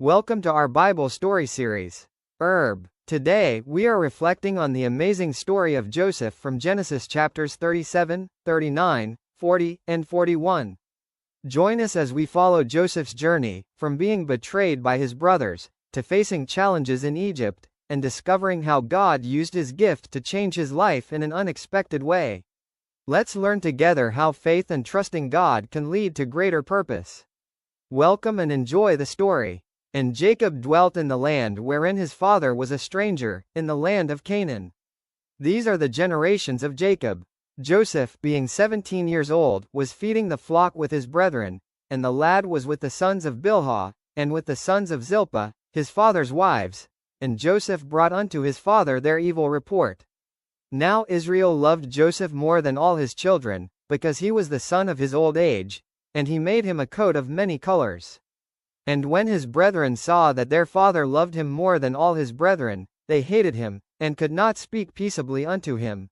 Welcome to our Bible story series. Today, we are reflecting on the amazing story of Joseph from Genesis chapters 37, 39, 40, and 41. Join us as we follow Joseph's journey, from being betrayed by his brothers, to facing challenges in Egypt, and discovering how God used his gift to change his life in an unexpected way. Let's learn together how faith and trusting God can lead to greater purpose. Welcome and enjoy the story. And Jacob dwelt in the land wherein his father was a stranger, in the land of Canaan. These are the generations of Jacob. Joseph, being 17 years old, was feeding the flock with his brethren, and the lad was with the sons of Bilhah, and with the sons of Zilpah, his father's wives. And Joseph brought unto his father their evil report. Now Israel loved Joseph more than all his children, because he was the son of his old age, and he made him a coat of many colors. And when his brethren saw that their father loved him more than all his brethren, they hated him, and could not speak peaceably unto him.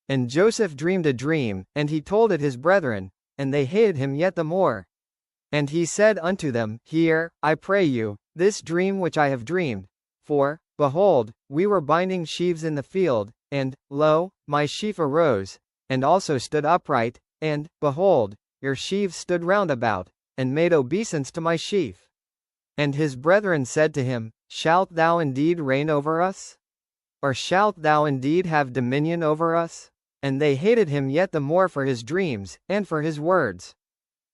And Joseph dreamed a dream, and he told it his brethren, and they hated him yet the more. And he said unto them, Hear, I pray you, this dream which I have dreamed. For, behold, we were binding sheaves in the field, and, lo, my sheaf arose, and also stood upright, and, behold, your sheaves stood round about, and made obeisance to my sheaf. And his brethren said to him, Shalt thou indeed reign over us? Or shalt thou indeed have dominion over us? And they hated him yet the more for his dreams, and for his words.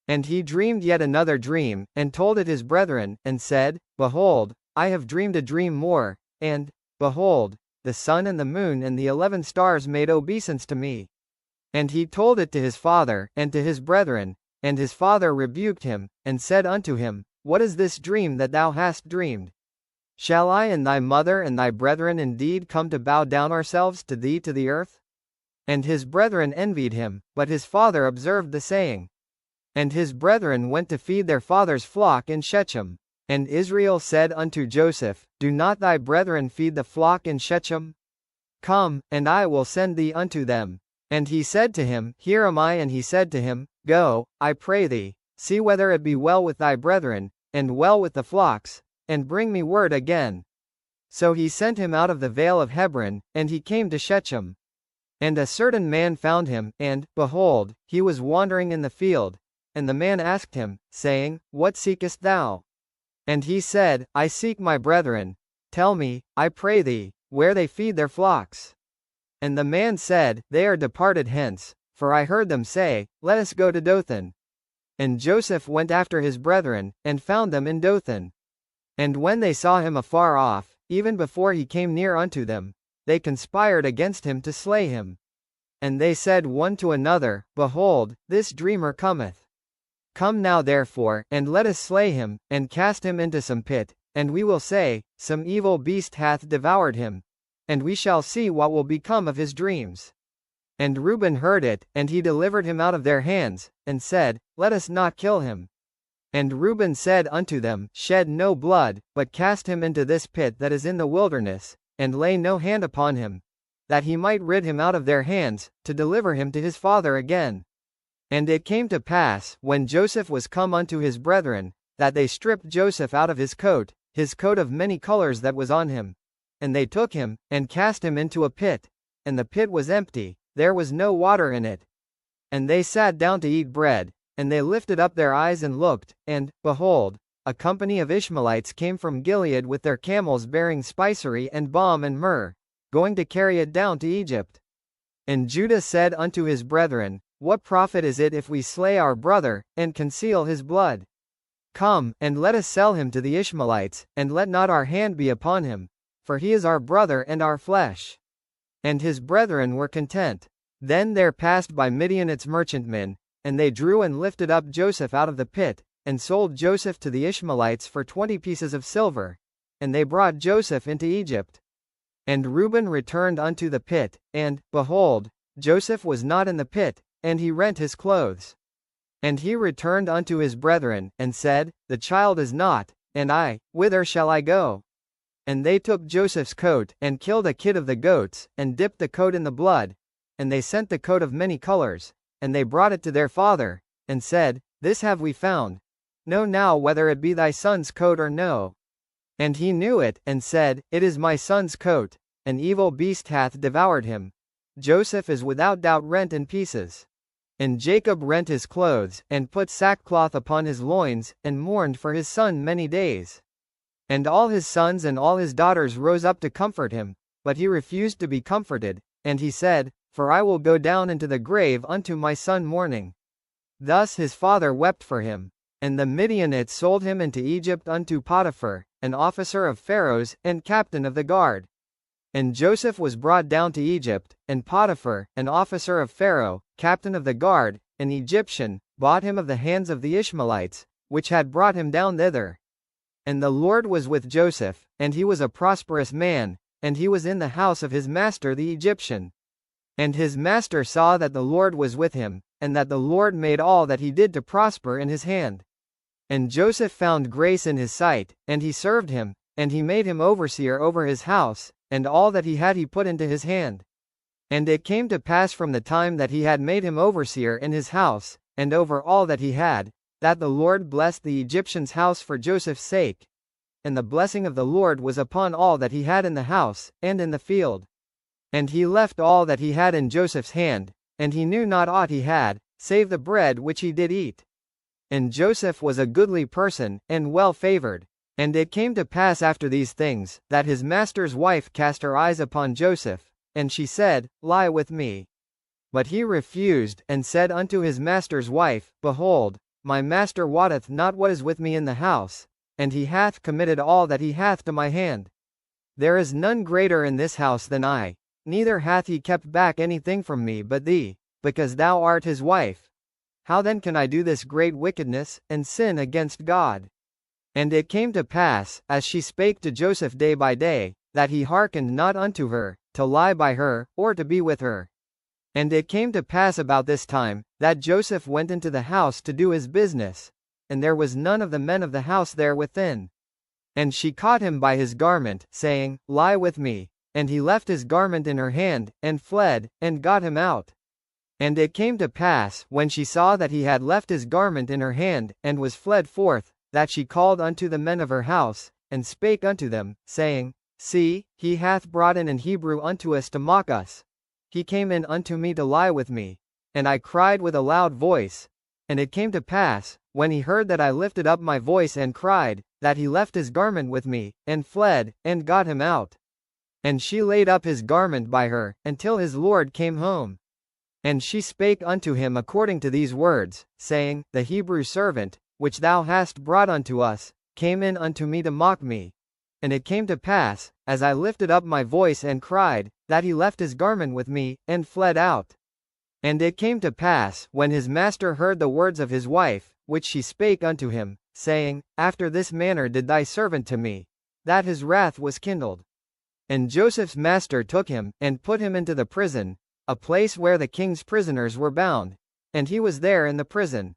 And he dreamed yet another dream, and told it his brethren, and said, Behold, I have dreamed a dream more, and, behold, the sun and the moon and the 11 stars made obeisance to me. And he told it to his father, and to his brethren, and his father rebuked him, and said unto him, What is this dream that thou hast dreamed? Shall I and thy mother and thy brethren indeed come to bow down ourselves to thee to the earth? And his brethren envied him, but his father observed the saying. And his brethren went to feed their father's flock in Shechem. And Israel said unto Joseph, Do not thy brethren feed the flock in Shechem? Come, and I will send thee unto them. And he said to him, Here am I. And he said to him, Go, I pray thee, see whether it be well with thy brethren, and well with the flocks, and bring me word again. So he sent him out of the vale of Hebron, and he came to Shechem. And a certain man found him, and, behold, he was wandering in the field. And the man asked him, saying, What seekest thou? And he said, I seek my brethren. Tell me, I pray thee, where they feed their flocks. And the man said, They are departed hence, for I heard them say, Let us go to Dothan. And Joseph went after his brethren, and found them in Dothan. And when they saw him afar off, even before he came near unto them, they conspired against him to slay him. And they said one to another, Behold, this dreamer cometh. Come now therefore, and let us slay him, and cast him into some pit, and we will say, Some evil beast hath devoured him. And we shall see what will become of his dreams. And Reuben heard it, and he delivered him out of their hands, and said, Let us not kill him. And Reuben said unto them, Shed no blood, but cast him into this pit that is in the wilderness, and lay no hand upon him, that he might rid him out of their hands, to deliver him to his father again. And it came to pass, when Joseph was come unto his brethren, that they stripped Joseph out of his coat of many colors that was on him. And they took him, and cast him into a pit. And the pit was empty, there was no water in it. And they sat down to eat bread, and they lifted up their eyes and looked, and, behold, a company of Ishmaelites came from Gilead with their camels bearing spicery and balm and myrrh, going to carry it down to Egypt. And Judah said unto his brethren, What profit is it if we slay our brother, and conceal his blood? Come, and let us sell him to the Ishmaelites, and let not our hand be upon him, for he is our brother and our flesh. And his brethren were content. Then there passed by Midianites merchantmen, and they drew and lifted up Joseph out of the pit, and sold Joseph to the Ishmaelites for 20 pieces of silver. And they brought Joseph into Egypt. And Reuben returned unto the pit, and, behold, Joseph was not in the pit, and he rent his clothes. And he returned unto his brethren, and said, The child is not, and I, whither shall I go? And they took Joseph's coat, and killed a kid of the goats, and dipped the coat in the blood. And they sent the coat of many colors, and they brought it to their father, and said, This have we found. Know now whether it be thy son's coat or no. And he knew it, and said, It is my son's coat. An evil beast hath devoured him. Joseph is without doubt rent in pieces. And Jacob rent his clothes, and put sackcloth upon his loins, and mourned for his son many days. And all his sons and all his daughters rose up to comfort him, but he refused to be comforted, and he said, For I will go down into the grave unto my son mourning. Thus his father wept for him. And the Midianites sold him into Egypt unto Potiphar, an officer of Pharaoh's, and captain of the guard. And Joseph was brought down to Egypt, and Potiphar, an officer of Pharaoh, captain of the guard, an Egyptian, bought him of the hands of the Ishmaelites, which had brought him down thither. And the Lord was with Joseph, and he was a prosperous man, and he was in the house of his master the Egyptian. And his master saw that the Lord was with him, and that the Lord made all that he did to prosper in his hand. And Joseph found grace in his sight, and he served him, and he made him overseer over his house, and all that he had he put into his hand. And it came to pass from the time that he had made him overseer in his house, and over all that he had, that the Lord blessed the Egyptian's house for Joseph's sake. And the blessing of the Lord was upon all that he had in the house, and in the field. And he left all that he had in Joseph's hand, and he knew not aught he had, save the bread which he did eat. And Joseph was a goodly person, and well favored. And it came to pass after these things, that his master's wife cast her eyes upon Joseph, and she said, Lie with me. But he refused, and said unto his master's wife, Behold, my master wotteth not what is with me in the house, and he hath committed all that he hath to my hand. There is none greater in this house than I, neither hath he kept back anything from me but thee, because thou art his wife. How then can I do this great wickedness, and sin against God? And it came to pass, as she spake to Joseph day by day, that he hearkened not unto her, to lie by her, or to be with her. And it came to pass about this time, that Joseph went into the house to do his business, and there was none of the men of the house there within. And she caught him by his garment, saying, Lie with me. And he left his garment in her hand, and fled, and got him out. And it came to pass, when she saw that he had left his garment in her hand, and was fled forth, that she called unto the men of her house, and spake unto them, saying, See, he hath brought in an Hebrew unto us to mock us. He came in unto me to lie with me. And I cried with a loud voice. And it came to pass, when he heard that I lifted up my voice and cried, that he left his garment with me, and fled, and got him out. And she laid up his garment by her, until his lord came home. And she spake unto him according to these words, saying, The Hebrew servant, which thou hast brought unto us, came in unto me to mock me. And it came to pass, as I lifted up my voice and cried, that he left his garment with me, and fled out. And it came to pass, when his master heard the words of his wife, which she spake unto him, saying, After this manner did thy servant to me, that his wrath was kindled. And Joseph's master took him, and put him into the prison, a place where the king's prisoners were bound, and he was there in the prison.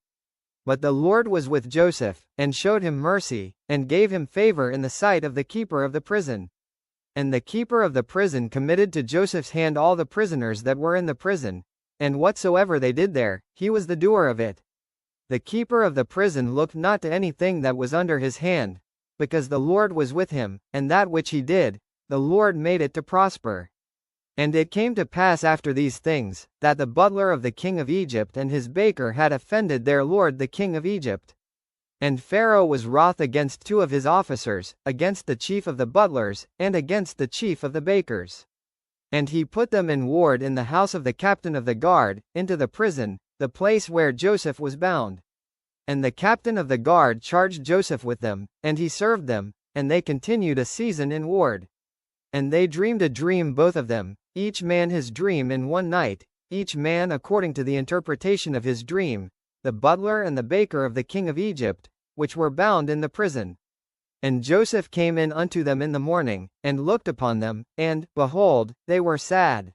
But the Lord was with Joseph, and showed him mercy, and gave him favor in the sight of the keeper of the prison. And the keeper of the prison committed to Joseph's hand all the prisoners that were in the prison, and whatsoever they did there, he was the doer of it. The keeper of the prison looked not to anything that was under his hand, because the Lord was with him, and that which he did, the Lord made it to prosper. And it came to pass after these things, that the butler of the king of Egypt and his baker had offended their lord the king of Egypt. And Pharaoh was wroth against two of his officers, against the chief of the butlers, and against the chief of the bakers. And he put them in ward in the house of the captain of the guard, into the prison, the place where Joseph was bound. And the captain of the guard charged Joseph with them, and he served them, and they continued a season in ward. And they dreamed a dream both of them, each man his dream in one night, each man according to the interpretation of his dream, the butler and the baker of the king of Egypt, which were bound in the prison. And Joseph came in unto them in the morning, and looked upon them, and, behold, they were sad.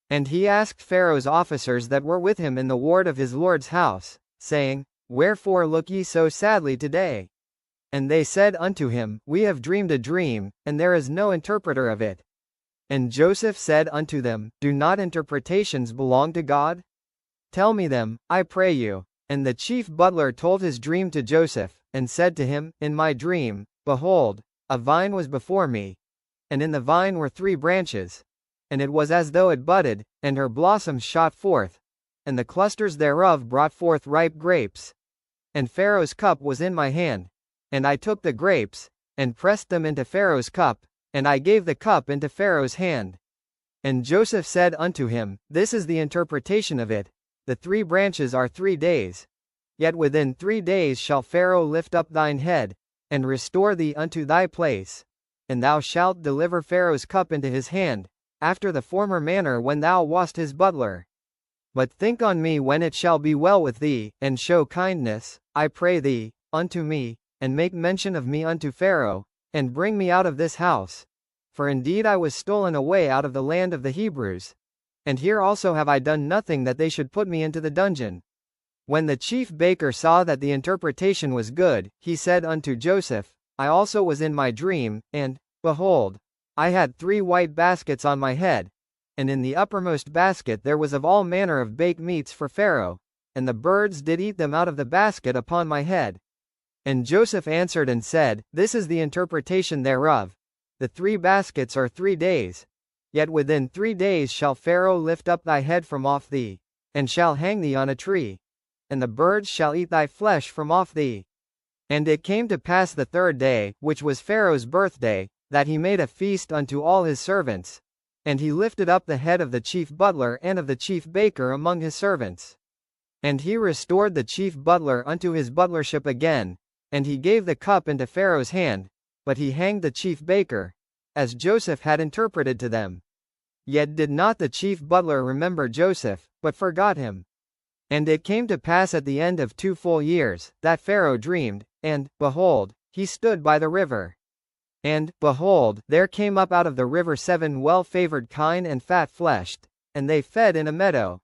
And he asked Pharaoh's officers that were with him in the ward of his lord's house, saying, Wherefore look ye so sadly today? And they said unto him, We have dreamed a dream, and there is no interpreter of it. And Joseph said unto them, Do not interpretations belong to God? Tell me them, I pray you. And the chief butler told his dream to Joseph, and said to him, In my dream, behold, A vine was before me, and in the vine were 3 branches, and it was as though it budded, and her blossoms shot forth, and the clusters thereof brought forth ripe grapes. And Pharaoh's cup was in my hand, and I took the grapes, and pressed them into Pharaoh's cup, and I gave the cup into Pharaoh's hand. And Joseph said unto him, This is the interpretation of it. The 3 branches are 3 days. Yet within 3 days shall Pharaoh lift up thine head, and restore thee unto thy place. And thou shalt deliver Pharaoh's cup into his hand, after the former manner when thou wast his butler. But think on me when it shall be well with thee, and show kindness, I pray thee, unto me, and make mention of me unto Pharaoh, and bring me out of this house. For indeed I was stolen away out of the land of the Hebrews. And here also have I done nothing that they should put me into the dungeon. When the chief baker saw that the interpretation was good, he said unto Joseph, I also was in my dream, and, behold, I had 3 white baskets on my head, and in the uppermost basket there was of all manner of baked meats for Pharaoh, and the birds did eat them out of the basket upon my head. And Joseph answered and said, This is the interpretation thereof. The 3 baskets are 3 days. Yet within 3 days shall Pharaoh lift up thy head from off thee, and shall hang thee on a tree. And the birds shall eat thy flesh from off thee. And it came to pass the 3rd day, which was Pharaoh's birthday, that he made a feast unto all his servants. And he lifted up the head of the chief butler and of the chief baker among his servants. And he restored the chief butler unto his butlership again, and he gave the cup into Pharaoh's hand, but he hanged the chief baker, as Joseph had interpreted to them. Yet did not the chief butler remember Joseph, but forgot him. And it came to pass at the end of 2 full years, that Pharaoh dreamed, and, behold, he stood by the river. And, behold, there came up out of the river 7 well-favored kine and fat-fleshed, and they fed in a meadow.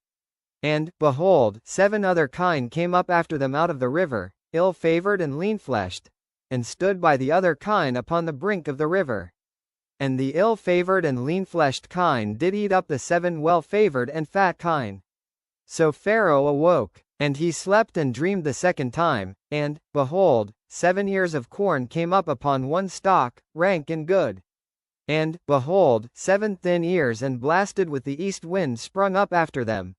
And, behold, 7 other kine came up after them out of the river, ill-favored and lean-fleshed, and stood by the other kine upon the brink of the river. And the ill-favored and lean-fleshed kine did eat up the 7 well-favored and fat kine. So Pharaoh awoke, and he slept and dreamed the 2nd time, and, behold, 7 ears of corn came up upon one stalk, rank and good. And, behold, 7 thin ears and blasted with the east wind sprung up after them.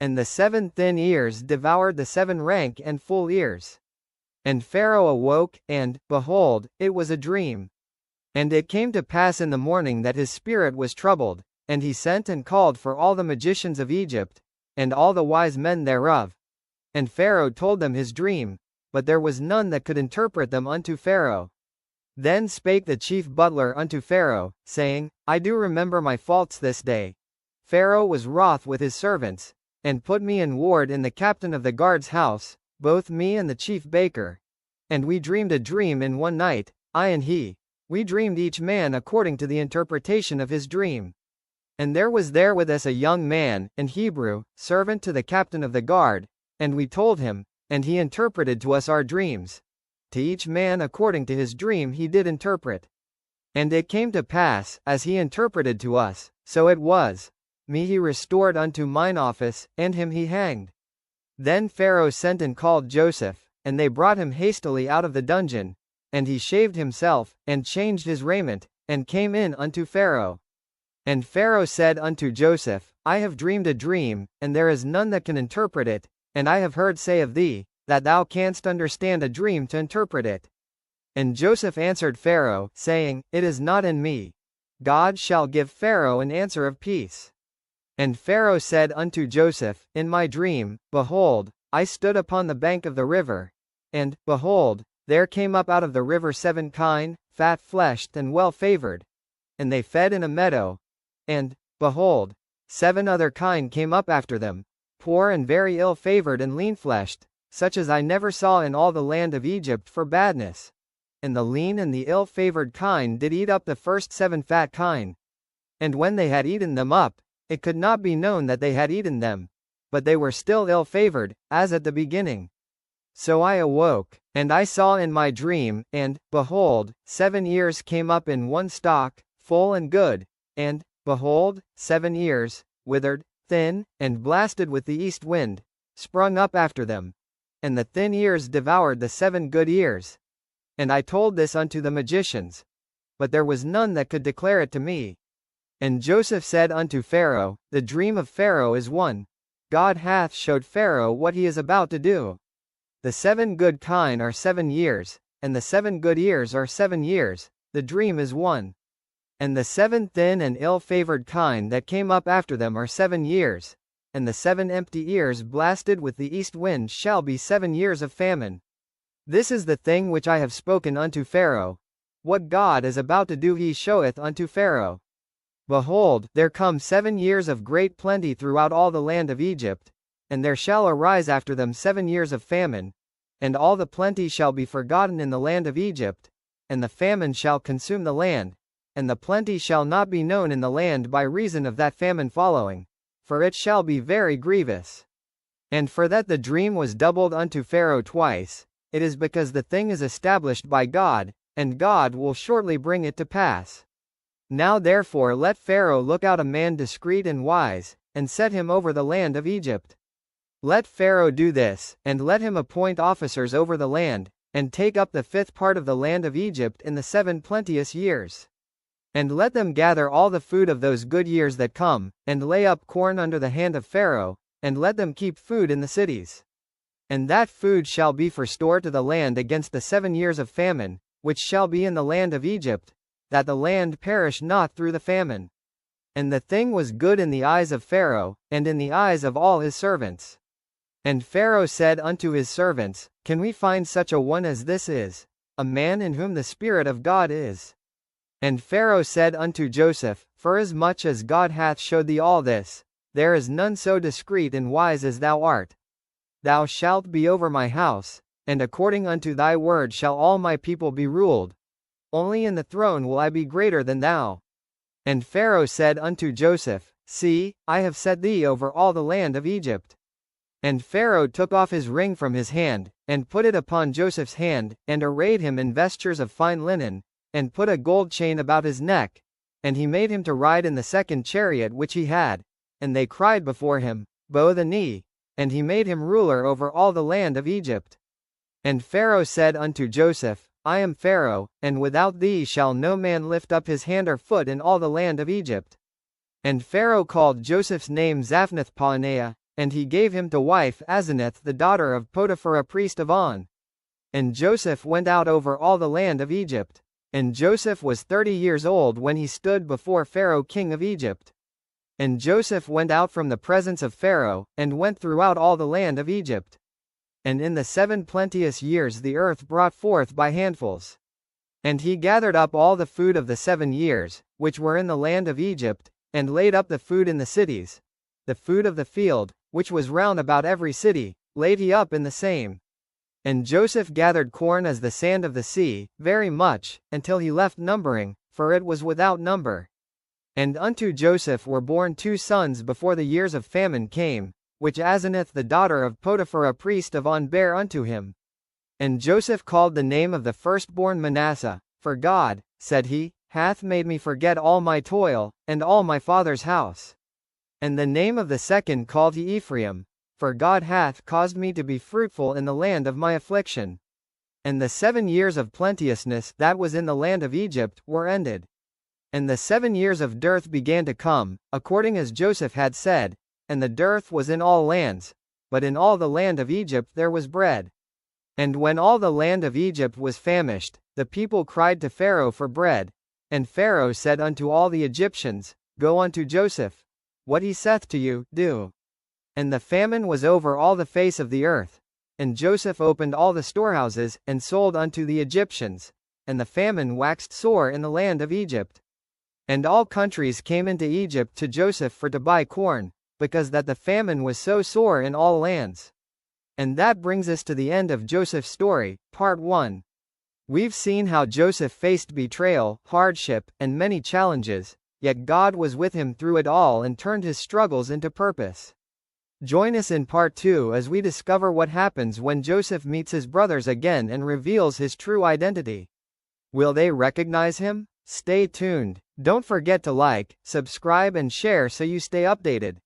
And the 7 thin ears devoured the 7 rank and full ears. And Pharaoh awoke, and, behold, it was a dream. And it came to pass in the morning that his spirit was troubled, and he sent and called for all the magicians of Egypt, and all the wise men thereof. And Pharaoh told them his dream, but there was none that could interpret them unto Pharaoh. Then spake the chief butler unto Pharaoh, saying, I do remember my faults this day. Pharaoh was wroth with his servants, and put me in ward in the captain of the guard's house, both me and the chief baker. And we dreamed a dream in one night, I and he. We dreamed each man according to the interpretation of his dream. And there was there with us a young man, an Hebrew, servant to the captain of the guard, and we told him, and he interpreted to us our dreams. To each man according to his dream he did interpret. And it came to pass, as he interpreted to us, so it was. Me he restored unto mine office, and him he hanged. Then Pharaoh sent and called Joseph, and they brought him hastily out of the dungeon, and he shaved himself, and changed his raiment, and came in unto Pharaoh. And Pharaoh said unto Joseph, I have dreamed a dream, and there is none that can interpret it, and I have heard say of thee, that thou canst understand a dream to interpret it. And Joseph answered Pharaoh, saying, It is not in me. God shall give Pharaoh an answer of peace. And Pharaoh said unto Joseph, In my dream, behold, I stood upon the bank of the river, and, behold, there came up out of the river 7 kine, fat-fleshed and well-favored, and they fed in a meadow. And, behold, 7 other kine came up after them, poor and very ill-favored and lean-fleshed, such as I never saw in all the land of Egypt for badness. And the lean and the ill-favored kine did eat up the first 7 fat kine. And when they had eaten them up, it could not be known that they had eaten them, but they were still ill-favored, as at the beginning. So I awoke, and I saw in my dream, and, behold, 7 ears came up in one stalk, full and good, and, behold, 7 ears, withered, thin, and blasted with the east wind, sprung up after them. And the thin ears devoured the 7 good ears. And I told this unto the magicians, but there was none that could declare it to me. And Joseph said unto Pharaoh, The dream of Pharaoh is one. God hath showed Pharaoh what he is about to do. The 7 good kine are 7 years, and the 7 good ears are 7 years, the dream is one. And the 7 thin and ill-favored kine that came up after them are 7 years, and the 7 empty ears blasted with the east wind shall be 7 years of famine. This is the thing which I have spoken unto Pharaoh. What God is about to do he showeth unto Pharaoh. Behold, there come 7 years of great plenty throughout all the land of Egypt, and there shall arise after them 7 years of famine, and all the plenty shall be forgotten in the land of Egypt, and the famine shall consume the land, and the plenty shall not be known in the land by reason of that famine following, for it shall be very grievous. And for that the dream was doubled unto Pharaoh twice, it is because the thing is established by God, and God will shortly bring it to pass. Now therefore let Pharaoh look out a man discreet and wise, and set him over the land of Egypt. Let Pharaoh do this, and let him appoint officers over the land, and take up the 5th part of the land of Egypt in the 7 plenteous years. And let them gather all the food of those good years that come, and lay up corn under the hand of Pharaoh, and let them keep food in the cities. And that food shall be for store to the land against the 7 years of famine, which shall be in the land of Egypt, that the land perish not through the famine. And the thing was good in the eyes of Pharaoh, and in the eyes of all his servants. And Pharaoh said unto his servants, Can we find such a one as this is, a man in whom the Spirit of God is? And Pharaoh said unto Joseph, Forasmuch as God hath showed thee all this, there is none so discreet and wise as thou art. Thou shalt be over my house, and according unto thy word shall all my people be ruled. Only in the throne will I be greater than thou. And Pharaoh said unto Joseph, See, I have set thee over all the land of Egypt. And Pharaoh took off his ring from his hand, and put it upon Joseph's hand, and arrayed him in vestures of fine linen, and put a gold chain about his neck, and he made him to ride in the 2nd chariot which he had, and they cried before him, Bow the knee, and he made him ruler over all the land of Egypt. And Pharaoh said unto Joseph, I am Pharaoh, and without thee shall no man lift up his hand or foot in all the land of Egypt. And Pharaoh called Joseph's name Zaphnath-Paaneah, and he gave him to wife Asenath the daughter of Potiphar a priest of On. And Joseph went out over all the land of Egypt. And Joseph was 30 years old when he stood before Pharaoh king of Egypt. And Joseph went out from the presence of Pharaoh, and went throughout all the land of Egypt. And in the 7 plenteous years the earth brought forth by handfuls. And he gathered up all the food of the 7 years, which were in the land of Egypt, and laid up the food in the cities. The food of the field, which was round about every city, laid he up in the same. And Joseph gathered corn as the sand of the sea, very much, until he left numbering, for it was without number. And unto Joseph were born 2 sons before the years of famine came, which Asenath the daughter of Potiphar a priest of On bare unto him. And Joseph called the name of the firstborn Manasseh, for God, said he, hath made me forget all my toil, and all my father's house. And the name of the second called he Ephraim, for God hath caused me to be fruitful in the land of my affliction. And the 7 years of plenteousness that was in the land of Egypt were ended. And the 7 years of dearth began to come, according as Joseph had said, and the dearth was in all lands, but in all the land of Egypt there was bread. And when all the land of Egypt was famished, the people cried to Pharaoh for bread. And Pharaoh said unto all the Egyptians, Go unto Joseph. What he saith to you, do. And the famine was over all the face of the earth. And Joseph opened all the storehouses, and sold unto the Egyptians. And the famine waxed sore in the land of Egypt. And all countries came into Egypt to Joseph for to buy corn, because that the famine was so sore in all lands. And that brings us to the end of Joseph's story, part 1. We've seen how Joseph faced betrayal, hardship, and many challenges, yet God was with him through it all and turned his struggles into purpose. Join us in part 2 as we discover what happens when Joseph meets his brothers again and reveals his true identity. Will they recognize him? Stay tuned. Don't forget to like, subscribe and share so you stay updated.